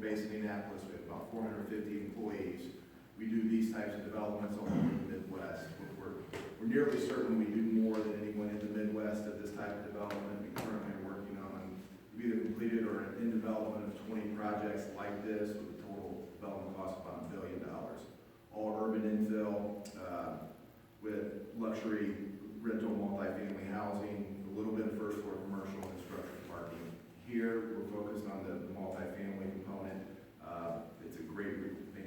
based in Indianapolis. We have about 450 employees. We do these types of developments all over the Midwest. We're nearly certain we do more than anyone in the Midwest of this type of development. We currently are working on either completed or in development of 20 projects like this with a total development cost of about $1 billion. All urban infill with luxury rental multifamily housing, a little bit of first floor commercial and structured parking. Here, we're focused on the multifamily component. It's a great,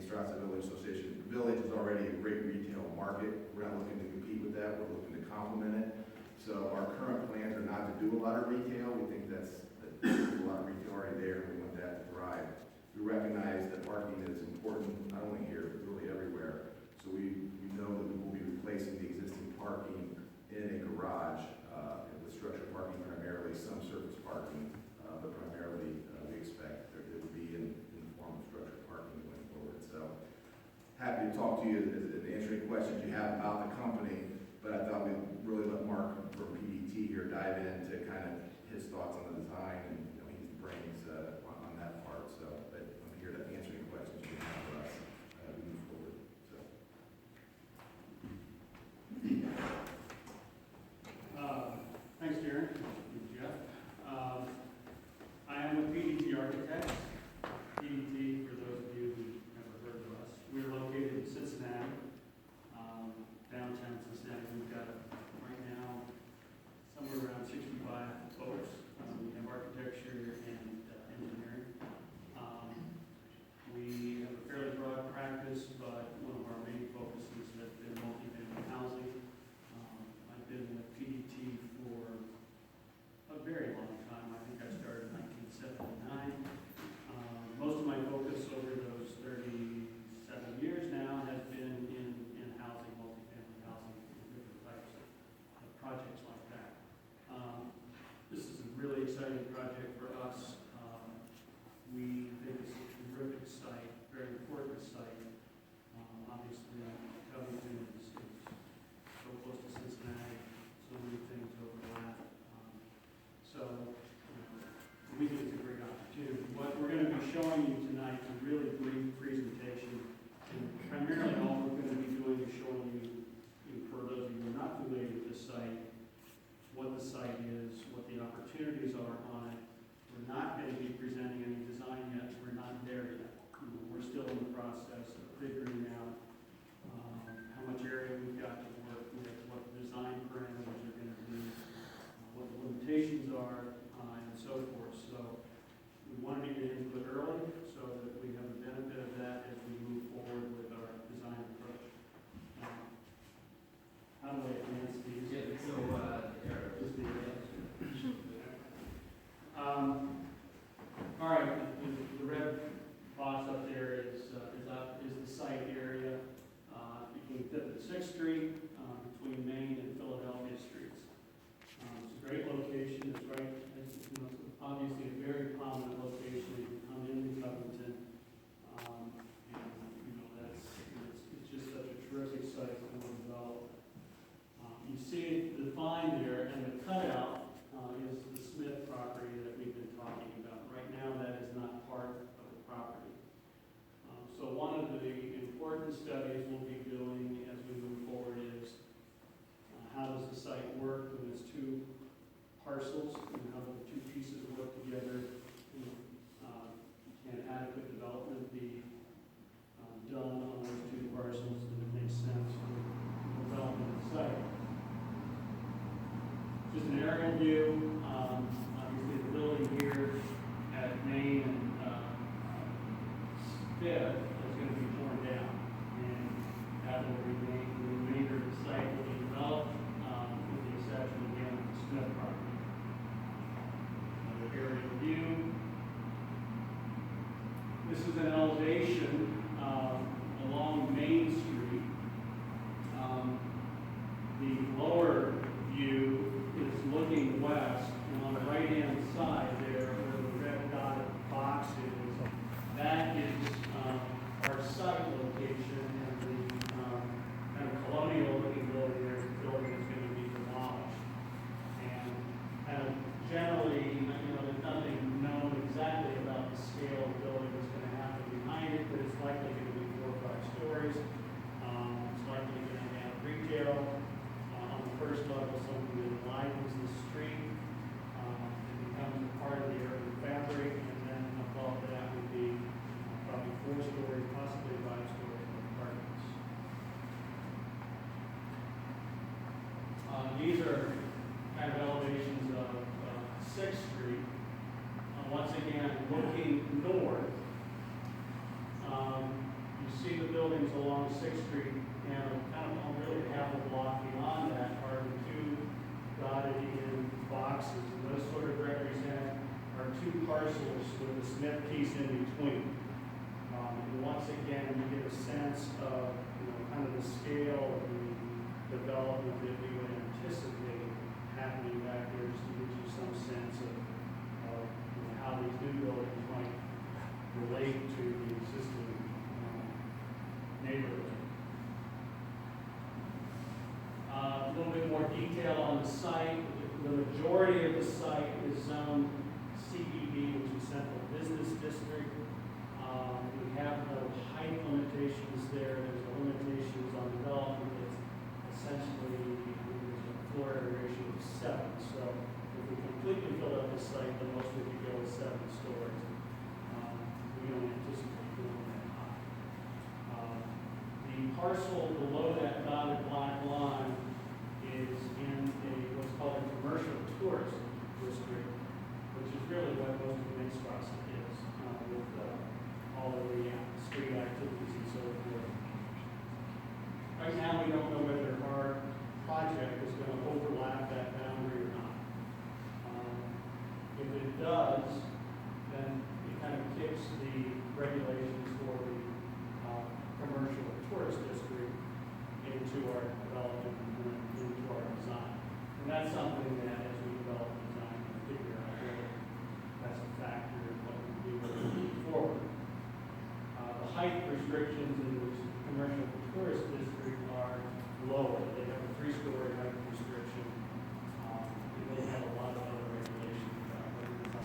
Strasser Village Association. The village is already a great retail market. We're not looking to compete with that. We're looking to complement it. So our current plans are not to do a lot of retail. We think there's a lot of retail already there, and we want that to thrive. We recognize that parking is important, not only here, but really everywhere. So we know that we will be replacing the existing parking in a garage with structured parking primarily, some surface parking, but primarily we expect there to be in the form of structured parking going forward. So happy to talk to you and answer any questions you have about the company, but I thought we'd really let Mark from PDT here dive into kind of his thoughts on the design, and he's the brains on that part. So but I'm here to answer any questions you have for us as we move forward. So. Thanks, Darren. Jeff. I am with PDT Architects. PDT, for those of you who never heard of us, we're located in Cincinnati, downtown Cincinnati. We've got right now somewhere around 65 folks. We have architecture and engineering. We have a fairly broad practice, but one of our main focuses has been multifamily housing. I've been with PDT for a very long time. I think I started in 1979. Most of my focus over those 37 years now has been in housing, multifamily housing, different types of projects like that. This is a really exciting project for us. We think it's a terrific site, very important site. Obviously, Covington is so close to Cincinnati, so many things overlap. We think it's a great opportunity. What we're going to be showing you tonight is a really brief presentation, and primarily all we're going to be doing is showing you, for those of you who are not familiar with this site, what the site is, what the opportunities are on it. We're not going to be presenting any design yet. We're not there yet. We're still in the process of figuring out how much area we've got to work with, what the design parameters are going to be, what the limitations are, and so forth. So we wanted to get input early so that we have the benefit of that as we move forward with our design approach. How do I advance these? Yeah, so Just the all right, the red box up there is the site area between 5th and 6th Street, between Main and Philadelphia Streets. It's a great location. It's right, it's obviously a very prominent location. You can come in looking north, you see the buildings along 6th Street, and kind of on really half a block beyond that are the two dotted in boxes. And those sort of represent our two parcels with the Smith piece in between. And once again, you get a sense of, kind of the scale of the development that we would anticipate happening back there, just to give you some sense of how these new buildings might relate to the existing neighborhood. A little bit more detail on the site. The majority of the site is zoned CBD, which is Central Business District. We have no height limitations there. There's no limitations on development. It's essentially, there's a floor area ratio of 7. So if we completely fill up the site, the most we could go is 7 stories. We don't anticipate going that high. The parcel below that dotted black line is in what's called a commercial tourist district, which is really what most of Main Street is, with all of the street activities and so forth. Right now, we don't know whether our project is going to overlap that boundary or not. If it does, then it kind of kicks the regulations for the commercial tourist district into our development and into our design. And that's something that as we develop the design, we figure out whether that's a factor in what we do moving forward. The height restrictions in the commercial tourist district are lower. They have a 3-story height restriction. And they have a lot of other regulations about what we do.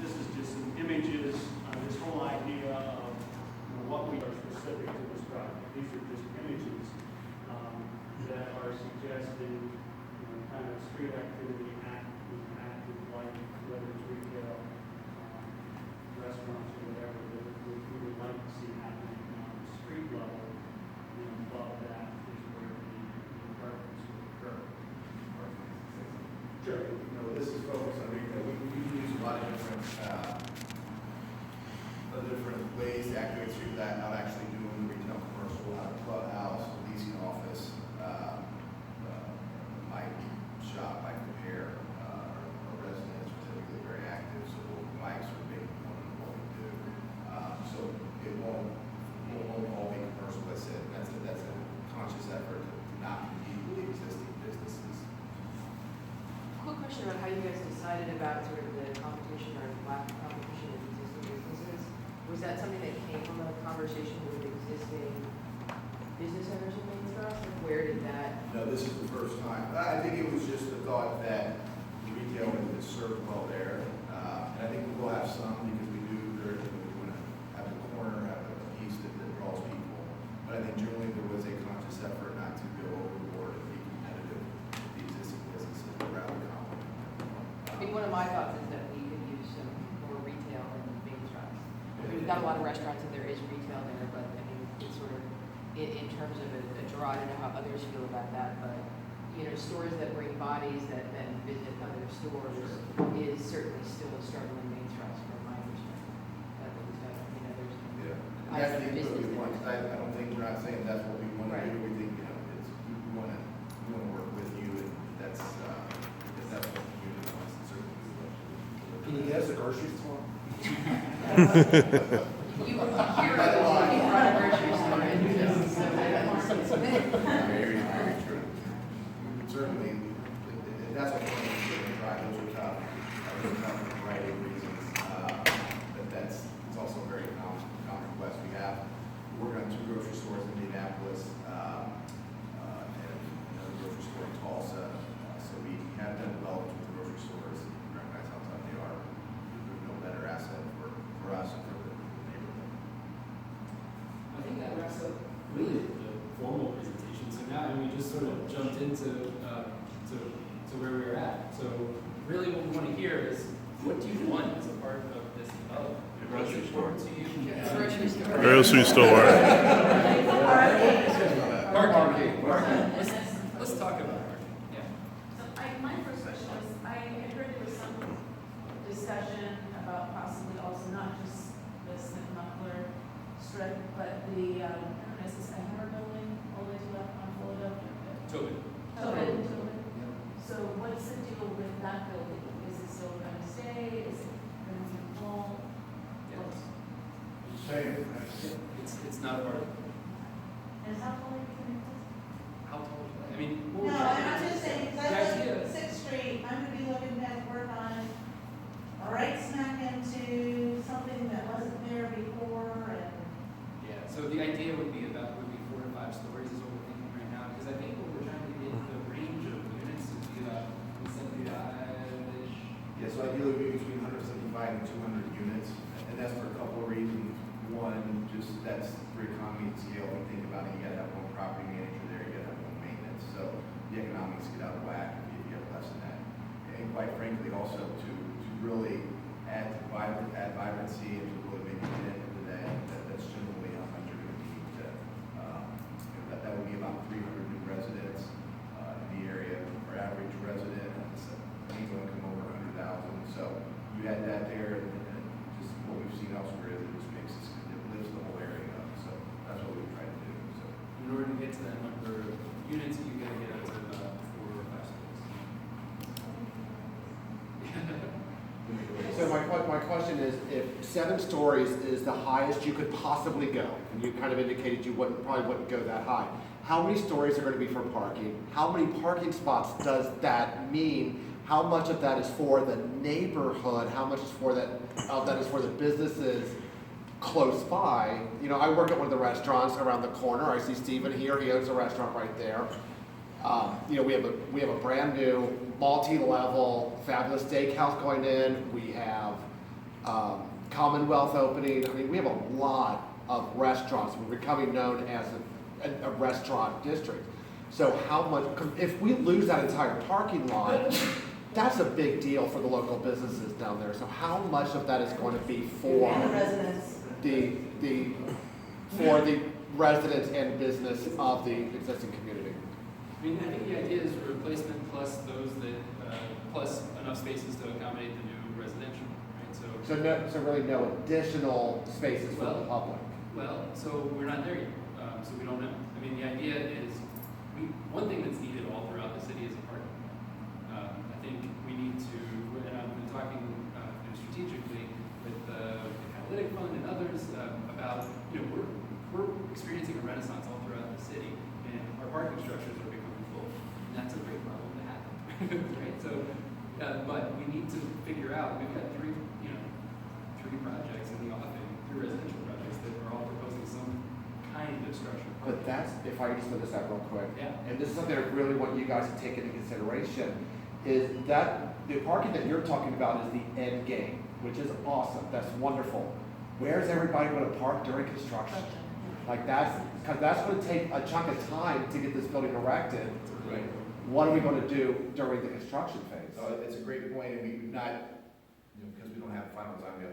This is just some images. This whole idea of what we are specific to this project. These are just images that are suggesting kind of street activity, active life, whether it's retail, restaurants, or whatever that we would like to see happening on the street level. And above that is where the apartments will occur. Sure. This is focused on retail. We use a lot of different ways to activate street that, not actually doing retail commercial, out of clubhouse, leasing office, bike shop, bike repair. Our residents are typically very active, so bikes are a big one of what we do. So it won't all be commercial. That's a conscious effort to not compete with the existing businesses. Quick question about how you guys decided about sort of the competition or lack of competition with existing businesses. Was that something that came from a conversation with existing business owners in Main Street? Like where did that? No, this is the first time. I think it was just the thought that the retail is served well there. And I think we'll have some because we want to have a corner, have a piece that draws people. But I think generally there was a conscious effort not to go overboard and be competitive with the existing businesses, but rather complement. I mean, one of my thoughts is that we could use some more retail in Main Street. We've got a lot of restaurants and there is retail there, but I mean, it's sort of, in terms of a draw, I don't know how others feel about that, but, stores that bring bodies that then visit other stores is certainly still a struggle in Main Street from my perspective. At least, there's. Yeah. And that's the input we want. I don't think we're not saying that's what we want to do. We think, we want to work with you, and that's if that's what the community wants, certainly we want to. Can you guess the grocery store? You run a grocery store and you just, Very, very true. Certainly, that's what we're going to try. Those are tough. Those are tough for a variety of reasons. But it's also a very common request we have. We're working on 2 grocery stores in Indianapolis and another grocery store in Tulsa. So we have done development with the grocery stores. We recognize how tough they are. There's no better asset for us and for the neighborhood. I think that wraps up really the formal presentation. So now we just sort of jumped into to where we were at. So really what we want to hear is, what do you want as a part of this development? What's important to you? grocery store. Grocery store. Parking. Let's talk about parking. Yeah. So my first question was, I heard It's not a part of, And how tall are you going to how tall is that? I mean, be? what we're No, trying to I'm do just is- saying, because the I live idea- on Sixth Street, I'm gonna be looking to work on right smack into something that wasn't there before, and Yeah, so the idea would be 4 to 5 stories is what we're thinking right now, because I think what we're trying to get the range of units to be about 75-ish. Yeah, so ideally we between 175 and 200 units, and that's for a couple of reasons. One, just that's for economy of scale. When you think about it, you gotta have one property manager there, you gotta have one maintenance, so the economics get out of whack if you have less than that. And quite frankly, also to really add vibrancy and to really make it at the end of the day, that's generally how much you're gonna need to, that would be about 300 new residents in the area. Our average resident, anyone come over 100,000, so you add that there, and just what we've seen elsewhere is it just makes it lifts the whole area up, so that's what we try to do, so. In order to get to that number of units, you gotta get up to about 4 or 5 stories. So my question is, if 7 stories is the highest you could possibly go, and you kind of indicated you probably wouldn't go that high, how many stories are going to be for parking? How many parking spots does that mean? How much of that is for the neighborhood? How much is for that is for the businesses close by? You know, I work at one of the restaurants around the corner. I see Steven here. He owns a restaurant right there. You know, we have a brand new multi-level fabulous steakhouse going in. We have Commonwealth opening. I mean, we have a lot of restaurants. We're becoming known as a restaurant district. So how much, if we lose that entire parking lot, that's a big deal for the local businesses down there. So how much of that is going to be for and the residents. for the residents and business of the existing community? I mean, I think the idea is replacement plus those that, plus enough spaces to accommodate the new residential, right? So really no additional spaces for the Well- public? Well, so we're not there yet, so we don't know. I mean, the idea is, one thing that's needed all throughout the city is parking. I think we need to, and I've been talking strategically with the Catalytic Fund and others about, we're experiencing a renaissance all throughout the city, and our parking structures are becoming full, and that's a great problem to have, right? So, but we need to figure out, we've got three projects in the offing, 3 residential projects that are all proposing some kind of structure. But that's, if I could just put this out real quick, Yeah. and this is something I really want you guys to take into consideration, is that the parking that you're talking about is the end game, which is awesome, that's wonderful. Where's everybody gonna park during construction? Like because that's gonna take a chunk of time to get this building erected. Right. What are we gonna do during the construction phase? So it's a great point, and we've not, because we don't have final design, we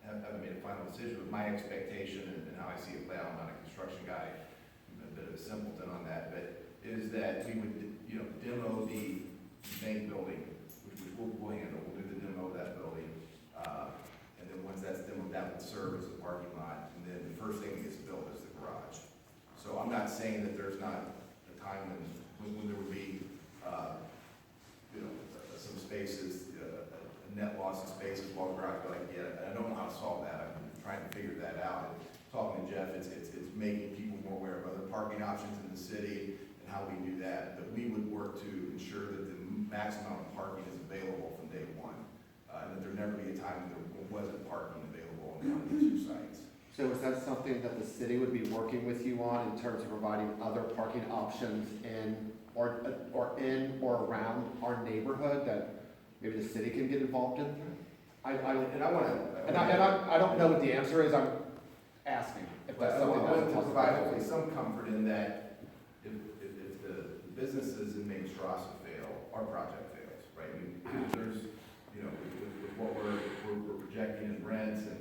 haven't made a final decision, but my expectation and how I see it play out, I'm not a construction guy, I'm a bit of a simpleton on that, but is that we would, demo the main building, which we'll handle, we'll do the demo of that building, and then once that's demoed, that would serve as a parking lot, and then the first thing that gets built is the garage. So I'm not saying that there's not a time when there would be, some spaces, a net loss of spaces while the garage, but I don't know how to solve that. I've been trying to figure that out. And talking to Jeff, it's making people more aware of other parking options in the city and how we do that. But we would work to ensure that the maximum amount of parking is available from day one, and that there never be a time when there wasn't parking available on one of the 2 sites. So is that something that the city would be working with you on in terms of providing other parking options in or around our neighborhood that maybe the city can get involved in? I don't know what the answer is. I'm asking if that's But I something want that's to possible. provide hopefully some comfort in that if the businesses in Main Strasse fail, our project fails, right? There's, with what we're projecting in rents, and,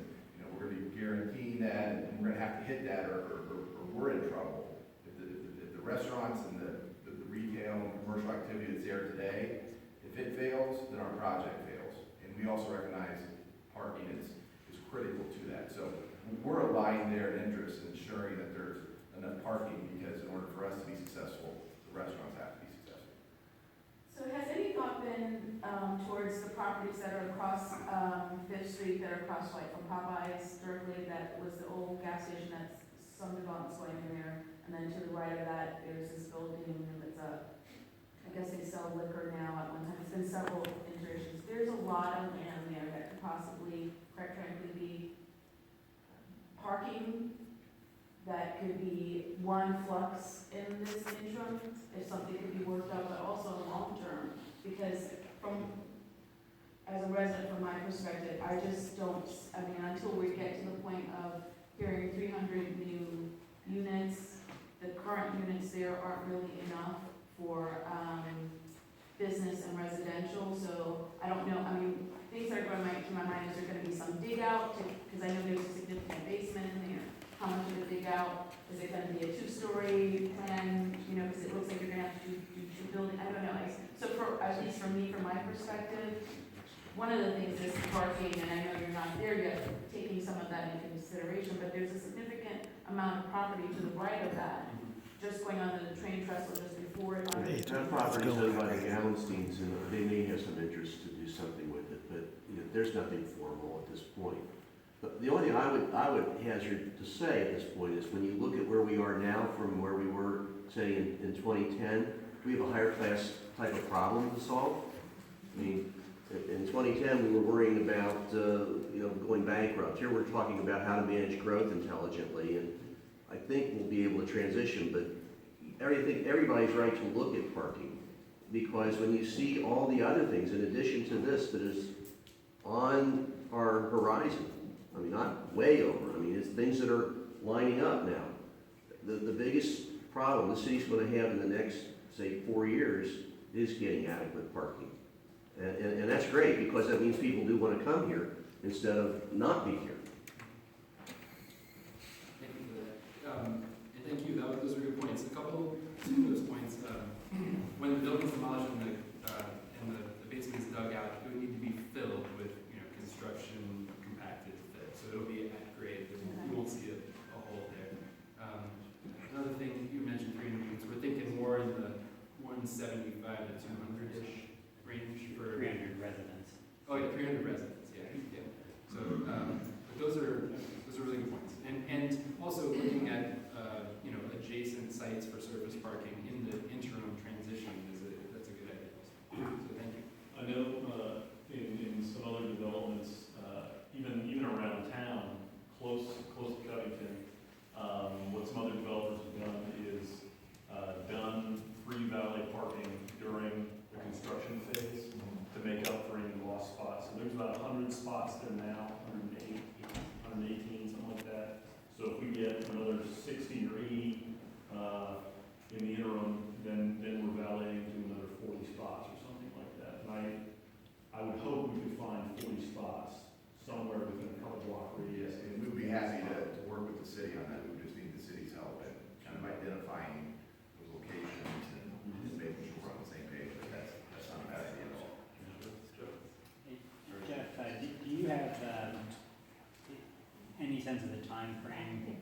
we're gonna be guaranteeing that, and we're gonna have to hit that, or we're in trouble. If the restaurants and the retail and commercial activity that's there today, if it fails, then our project fails. And we also recognize parking is critical to that. So we're aligning their interest in ensuring that there's enough parking, because in order for us to be successful, the restaurants have to be successful. So has any thought been towards the the properties that are across, Fifth Street, that are across like from Popeyes directly, that was the old gas station, that's some development's going in there. And then to the right of that, there's this building that's I guess they sell liquor now at one time. It's been several iterations. There's a lot of land there that could possibly, quite frankly, be parking that could be one flux in this interim, if something could be worked out, but also long term. Because as a resident, from my perspective, I just don't, I mean, until we get to the point of hearing 300 new units, the current units there aren't really enough for business and residential, so I don't know, I mean, things that are going to my mind is there gonna be some dig out, because I know there's a significant basement in there. How much of a dig out? Is it gonna be a 2-story plan, you know, because it looks like you're gonna have to do 2 buildings, I don't know. So for, at least for me, from my perspective, one of the things is parking, and I know you're not there yet, taking some of that into consideration, but there's a significant amount of property to the right of that, just going on the train trestle just before it. That property is owned by the Gallensteins, and they may have some interest to do something with it, but, you know, there's nothing formal at this point. But the only thing I would hazard to say at this point is when you look at where we are now from where we were, say, in 2010, we have a higher class type of problem to solve. I mean, in 2010, we were worrying about, you know, going bankrupt. Here we're talking about how to manage growth intelligently, and I think we'll be able to transition, but everybody's right to look at parking, because when you see all the other things in addition to this that is on our horizon, I mean, not way over, I mean, it's things that are lining up now. The biggest problem the city's going to have in the next, say, 4 years is getting adequate parking. And that's great, because that means people do want to come here instead of not be here. Thank you for that. And thank you, those are good points. Two of those points, when the building's demolished and the basement's dug out, it would need to be filled with, you know, construction compacted fit. So it'll be at grade, you won't see a hole there. Another thing, you mentioned 300 units, we're thinking more in the 175 to 200-ish range for 300 residents. Oh yeah, 300 residents. Yeah. So, but those are really good points. And also looking at you know, adjacent sites for surface parking in the interim transition that's a good idea. So thank you. I know in some other developments, even around town, close to Covington, what some other developers have done is done free valet parking during the construction phase to make up for any lost spots. So there's about 100 spots there now, 108, 118, something like that. So if we get another 60 or 80 in the interim, then we're valeting to another 40 spots or something like that. And I would hope we could find 40 spots somewhere within a couple block radius. And we'd be happy to work with the city on that. We just need the city's help in kind of identifying those locations and just making sure we're on the same page. But that's not a bad idea at all. Hey, Jeff, do you have any sense of the time frame?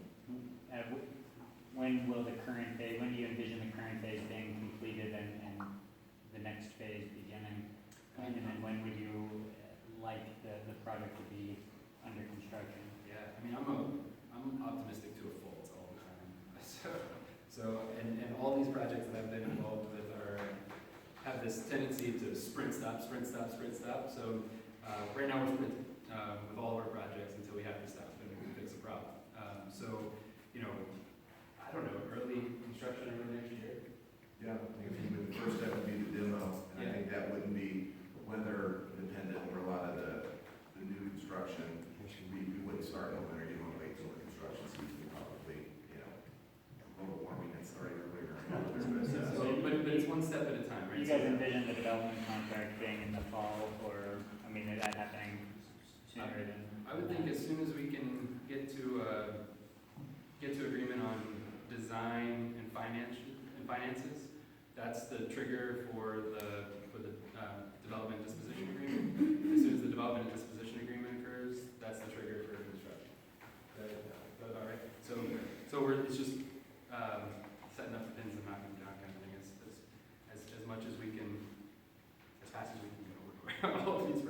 When will the current phase, when do you envision the current phase being completed and the next phase beginning? And then when would you like the project to be under construction? Yeah, I mean, I'm optimistic to a fault all the time. So all these projects that I've been involved with have this tendency to sprint stop. So right now we're sprinting with all of our projects until we have to stop and fix a problem. So, you know, I don't know, early construction early next year. Yeah, I think the first step would be the demo, and I think that wouldn't be weather dependent, where a lot of the new construction, we wouldn't start in the winter, you want to wait till the construction season, probably, you know, global warming and start earlier. But it's one step at a time, right? You guys envision the development contract being in the fall, or, I mean, is that happening sooner than? I would think as soon as we can get to agreement on design and finances, that's the trigger for the development disposition agreement. As soon as the development and disposition agreement occurs, that's the trigger for construction. Is that about right? So it's just setting up the pins and knocking them down kind of thing. As much as we can, as fast as we can go over all of these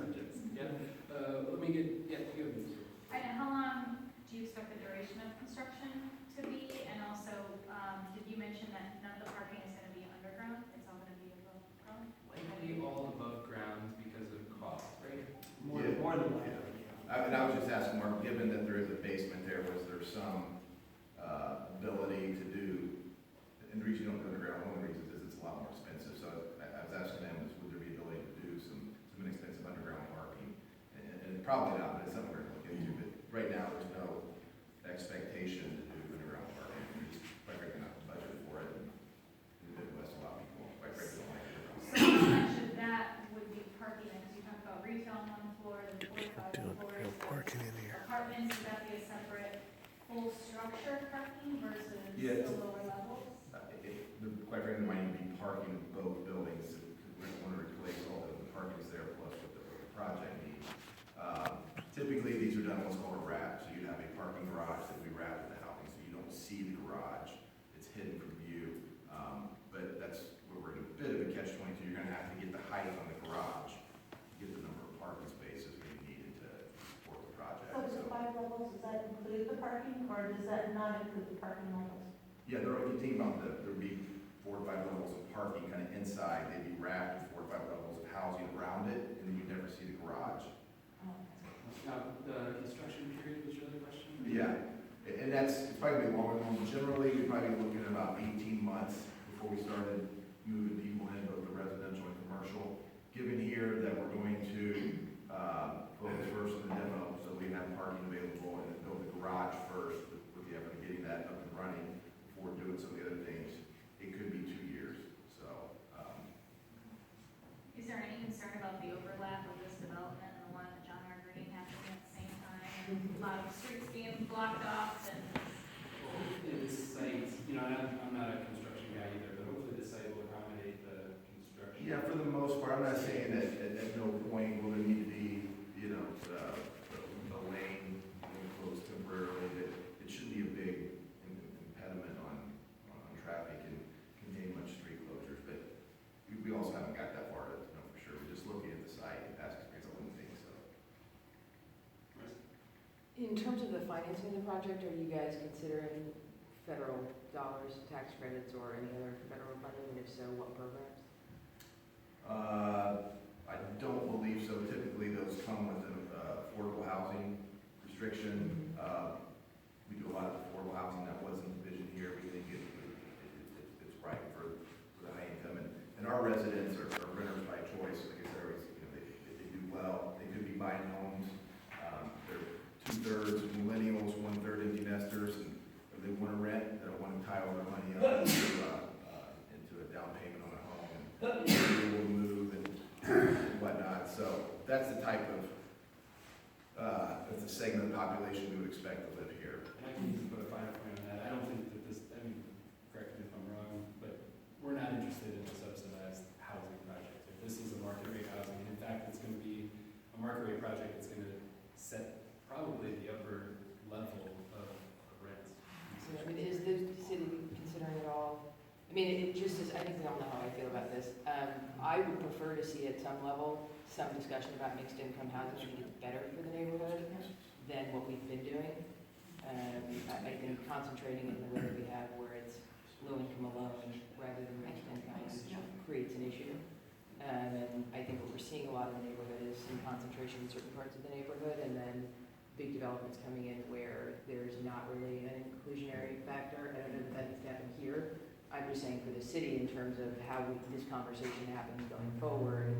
more than likely. And I was just asking Mark, given that there is a basement there, was there some ability to do, and the reason you don't go underground, one of the reasons is it's a lot more expensive. So I was asking them, is would there be ability to do some inexpensive underground parking? And probably not, but it's something we're going to look into. But right now, there's no expectation to do underground parking. We're just quite frankly not budgeted for it. And in the Midwest, a lot of people quite frankly don't like it. So how much of that would be parking? Because you talked about retail on one floor, then 45 floors. Parking in here. Apartments, would that be a separate full structure parking versus Yeah, the lower levels? Quite frankly, there might even be parking in both buildings. We want to replace all the parking that's there plus what the project needs. Typically, these are done what's called a wrap. So you have a parking garage that we wrap in the housing, so you don't see the garage. It's hidden from view. But that's where we're in a bit of a catch-22. You're going to have to get the height on the garage to get the number of parking spaces that you need to support the project. So the 5 levels, does that include the parking, or does that not include the parking levels? Yeah, if you think about there'd be 4 to 5 levels of parking kind of inside. They'd be wrapped with 4 to 5 levels of housing around it, and then you'd never see the garage. Now, the construction period was your other question? Yeah, and it's probably gonna be longer than generally. We'd probably be looking at about 18 months before we started moving people in, both the residential and commercial. Given here that we're going to focus first on the demo, so we have parking available, and then build the garage first with the effort of getting that up and running before doing some of the other things. It could be 2 years, so. Is there any concern about the overlap of this development and the one at John R. Green happening at the same time? And a lot of streets being blocked off and Well, hopefully this site, I'm not a construction guy either, but hopefully this site will accommodate the construction. Yeah, for the most part, I'm not saying that at no point will there need to be, a lane closed temporarily, but it shouldn't be a big impediment on traffic and contain much street closures, but we also haven't got that far to know for sure. We're just looking at the site and past experience, I wouldn't think so. In terms of the financing of the project, are you guys considering federal dollars, tax credits, or any other federal funding? And if so, what programs? I don't believe so. Typically, those come with an affordable housing restriction. We do a lot of affordable housing that wasn't envisioned here. We think it's right for the high income. And our residents are renters by choice. Like I said, always, they do well. They could be buying homes. They're 2/3 millennials, 1/3 empty nesters, and if they want to rent, they don't want to tie all their money up into a down payment on a home, and they will move and whatnot. So that's the type of that's the segment of the population we would expect to live here. And I can even put a finer point on that. I don't think that this, correct me if I'm wrong, but we're not interested in a subsidized housing project. If this is a market rate housing, and in fact, it's going to be a market rate project that's going to set probably the upper level of rents. So, is the city considering it all? It just is, I think we all know how I feel about this. I would prefer to see at some level, some discussion about mixed income housing. I think it's better for the neighborhood than what we've been doing. I think concentrating it in the way that we have, where it's low income alone rather than mixed income, creates an issue. And I think what we're seeing a lot in the neighborhood is some concentration in certain parts of the neighborhood, and then big developments coming in where there's not really an inclusionary factor. I don't know that needs to happen here. I'm just saying for the city in terms of how this conversation happens going forward.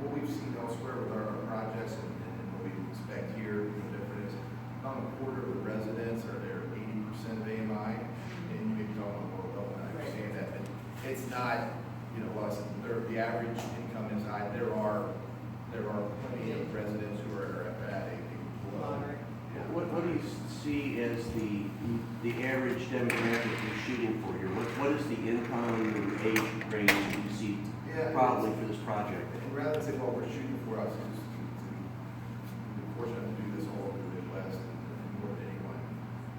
What we've seen elsewhere with our projects and what we expect here, no different is about a quarter of the residents are there 80% of AMI, and you may be talking about low level, and I understand that, but it's not, the average income is high. There are plenty of residents who are at a low. Yeah. What do you see as the average demographic you're shooting for here? What is the income and age range that you see probably for this project? And rather than say, well, we're shooting for us, we're fortunate to do this all over the Midwest and more than anyone.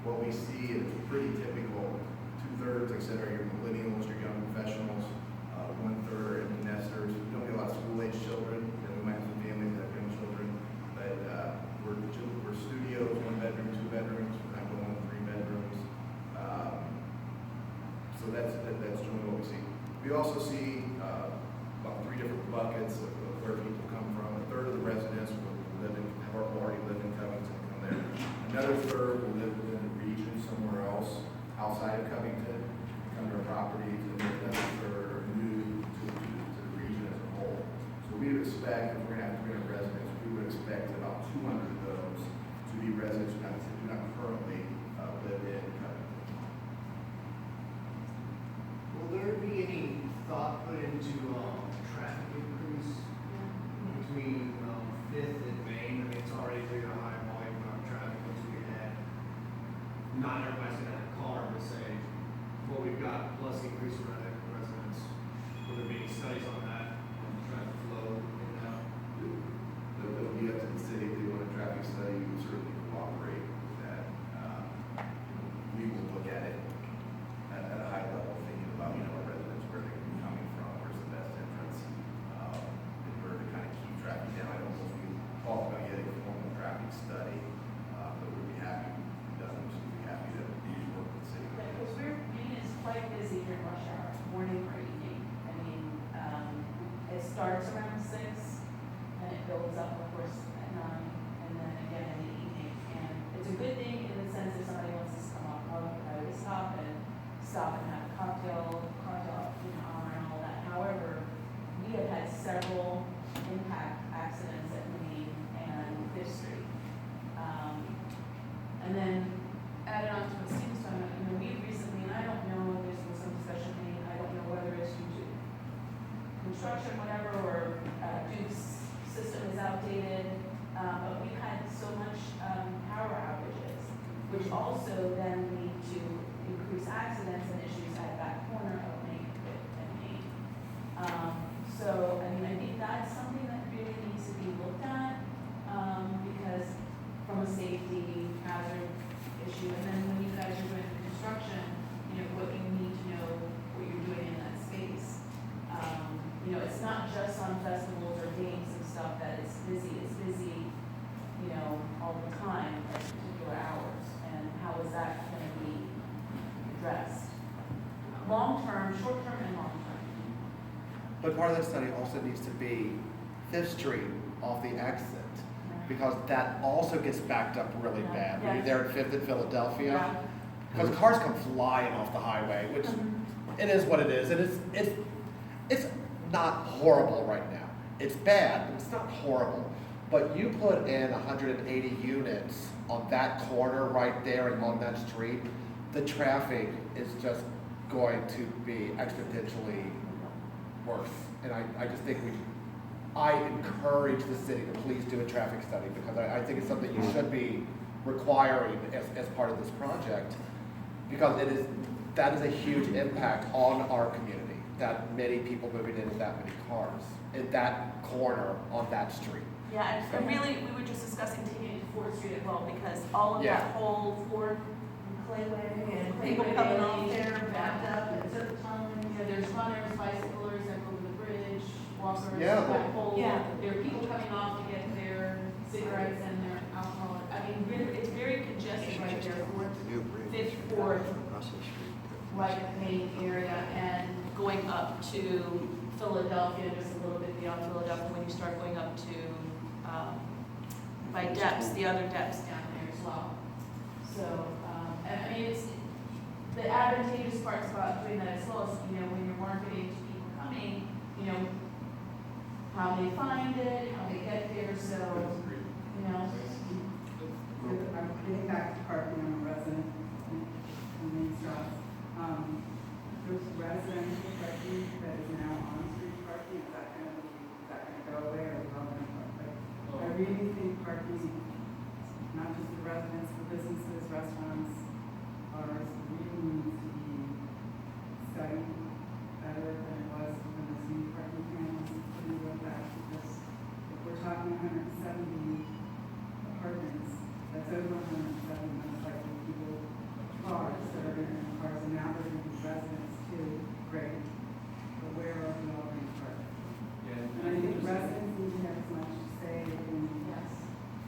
What we see is pretty typical. 2/3, like I said, are your millennials, your young professionals. 1/3 are empty nesters. We don't get a lot of school-age children. We might have some families that have young children, but we're studios, 1 bedroom, 2 bedrooms. We're not going 3 bedrooms. So that's generally what we see. We also see about 3 different buckets of where people come from. 1/3 of the residents expect, if we're gonna have 300 residents, we would expect about 200 of those to be residents who do not currently live in Covington. Will there be any thought put into traffic increase between Fifth and Main? I mean, it's already a high volume of traffic once we get that. Not everybody's gonna have a car, but say what we've got plus increase in residents. Will there be any studies on that, on the traffic flow in and out? It'll be up to the city if they want a traffic study, we would certainly cooperate with that. We will look at it at a high level, thinking about, our residents, where they're coming from, where's the best entrance, in order to kind of keep traffic down. I don't know if we talked about yet a formal traffic study, but we'd be happy to be done, so we'd be happy to work with the city. Because Maine is quite busy during rush hour, morning or evening. I mean, it starts around 6, and it builds up, of course, at 9, and then again in the evening. And it's a good thing in the sense if somebody wants to come off home, I would stop and have a cocktail hour and all that. However, we have had several impact accidents at Maine and Fifth Street. And then added on to what Steve was talking about, we recently, and I don't know, there's been some discussion made, I don't know whether it's due to construction, whatever, or Duke's system is outdated, but we've had so much power outages, which also then lead to increased accidents and issues at that corner of Main and Main. So, I think that's something that really needs to be looked at, because from a safety hazard issue, and then when you guys are doing the construction, what you need to know what you're doing in that space. It's not just on festivals or games and stuff that it's busy, all the time at particular hours, and how is that going to be addressed? Long-term, short-term, and long-term. But part of that study also needs to be Fifth Street off the exit, because that also gets backed up really bad. When you're there at Fifth in Philadelphia, because cars come flying off the highway, which it is what it is, and it's not horrible right now. It's bad, but it's not horrible. But you put in 180 units on that corner right there and on that street, the traffic is just going to be exponentially worse. And I just think I encourage the city to please do a traffic study, because I think it's something you should be requiring as part of this project, because that is a huge impact on our community, that many people moving in with that many cars in that corner on that street. Yeah, and really, we were just discussing taking it to 4th Street as well, because all of that whole 4th Clayway and people Clayway coming off Bailey, there, backed up, and certain tunnels. there's runners, bicyclers that go over the bridge, walkers, Yeah, that whole, Yeah. there are people coming off to get their cigarettes and their alcohol. I mean, it's very congested right there, 4th, 5th, 4th, right at the main area, and going up to Philadelphia, just a little bit beyond Philadelphia, when you start going up to, by depths, the other depths down there as well. So, it's, the advantageous parts about doing that as well is, when you're marketing to people coming, how they find it, how they get there, so, Getting back to parking, I'm a resident in Main Street. There's residential parking that is now on-street parking, is that gonna go away, or how gonna work? I really think parking, not just for residents, for businesses, restaurants, bars, really needs to be studied better than it was when this new parking plan was put into effect, because if we're talking 170 apartments, that's over 170, most likely people, cars that are in their cars, and now they're going to be residents too. Great, but where are we all going to park? Yeah, And I think residents need to have as much to say in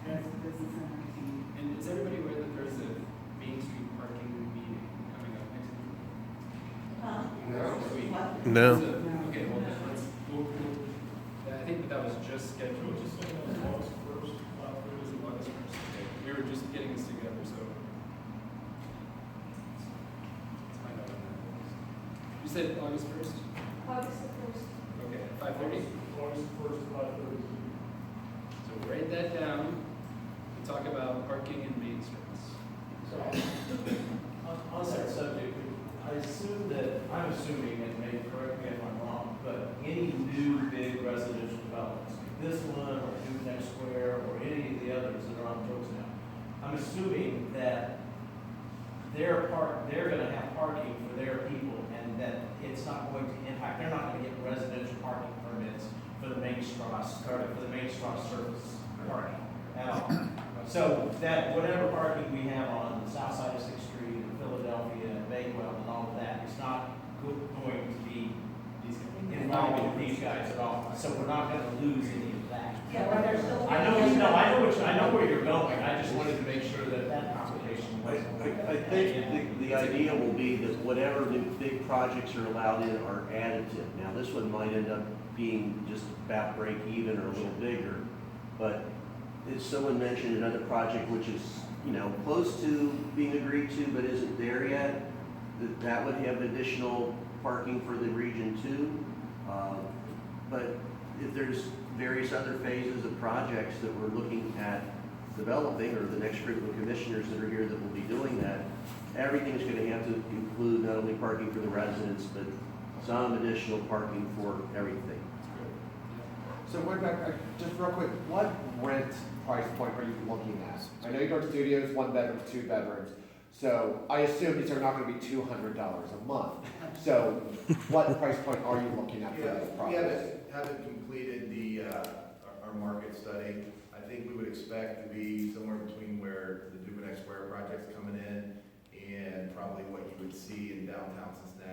as the business owners need. And is everybody aware that there's a Main Street parking meeting coming up next week? Next week. No. Okay, well, then I think that was just scheduled. Just like that was August 1st, It was August 1st. Okay. We were just getting this together, so. Let's find out when that is. You said August 1st? August the 1st. Okay, 5:30? August 1st, 5:30. that down, we talk about parking and main streets. So, on that subject, I'm assuming, and maybe correct me if I'm wrong, but any new big residential developments, like this one, or Duplex Square, or any of the others that are on the books now, I'm assuming that they're gonna have parking for their people, and that it's not going to impact, they're not gonna get residential parking permits for the main straw, surface parking at all. So that, whatever parking we have on the south side of Sixth Street in Philadelphia and Bakewell and all of that, it's not going to be involved with these guys at all. So we're not gonna lose any of that. Yeah, but there's still. I know where you're going, I just wanted to make sure that that complication wasn't. I think the idea will be that whatever new big projects are allowed in are additive. Now, this one might end up being just about break even or a little bigger, but as someone mentioned, another project which is, close to being agreed to but isn't there yet, that would have additional parking for the region too. But if there's various other phases of projects that we're looking at developing, or the next group of commissioners that are here that will be doing that, everything's going to have to include not only parking for the residents, but some additional parking for everything. So just real quick, what rent price point are you looking at? I know you're doing studios, 1 bedroom, 2 bedrooms. So I assume these are not going to be $200 a month. So what price point are you looking at for these We properties? haven't completed our market study. I think we would expect to be somewhere between where the Duplex Square project's coming in and probably what you would see in downtown Cincinnati.